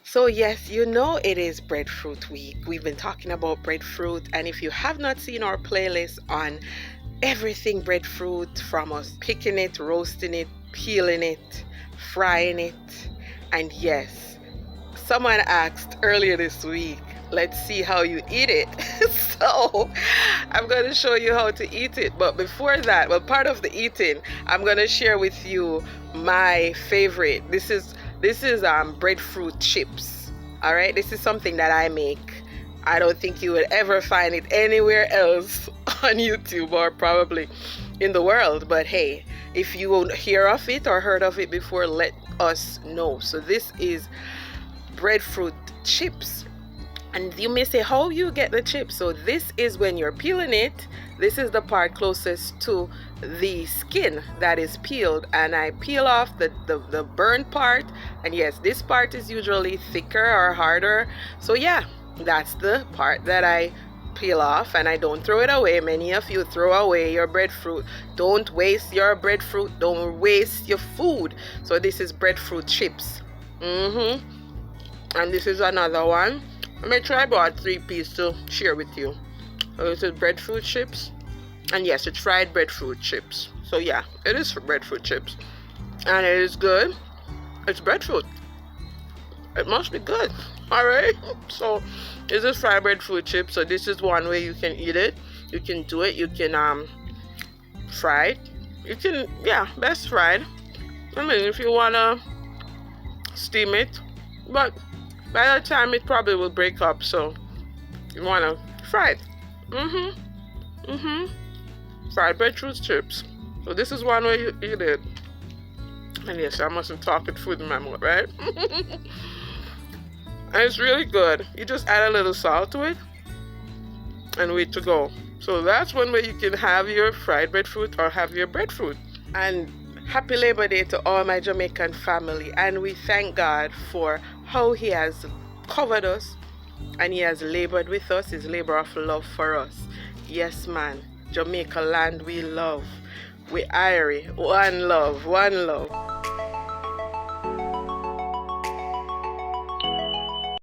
So yes, you know it is breadfruit week. We've been talking about breadfruit, and if you have not seen our playlist on everything breadfruit, from us picking it, roasting it, peeling it, frying it, and yes, someone asked earlier this week, let's see how you eat it. So I'm going to show you how to eat it. But before that, well, part of the eating, I'm going to share with you my favorite. This is breadfruit chips. All right, this is something that I make. I don't think you would ever find it anywhere else on YouTube or probably in the world. But hey, if you won't hear of it or heard of it before, let us know. So this is breadfruit chips. And you may say, how you get the chips? So this is when you're peeling it. This is the part closest to the skin that is peeled, and I peel off the burnt part. And yes, this part is usually thicker or harder. So yeah, that's the part that I peel off, and I don't throw it away. Many of you throw away your breadfruit. Don't waste your breadfruit. Don't waste your food. So this is breadfruit chips. And this is another one. I may try about 3 pieces to share with you. So this is breadfruit chips. And yes, it's fried breadfruit chips. So yeah, it is breadfruit chips. And it is good. It's breadfruit. It must be good. Alright. So this is fried breadfruit chips. So this is one way you can eat it. You can do it. You can fry it. You can, yeah, best fried. I mean, if you wanna steam it. But by the time it probably will break up, so you wanna fry it. Fried breadfruit chips. So this is one way you eat it. And yes, I mustn't talk with food in my mouth, right? And it's really good. You just add a little salt to it and wait to go. So that's one way you can have your fried breadfruit or have your breadfruit. And happy Labor Day to all my Jamaican family. And we thank God for how He has covered us and He has labored with us, His labor of love for us. Yes, man. Jamaica land we love. We Irie. One love, one love.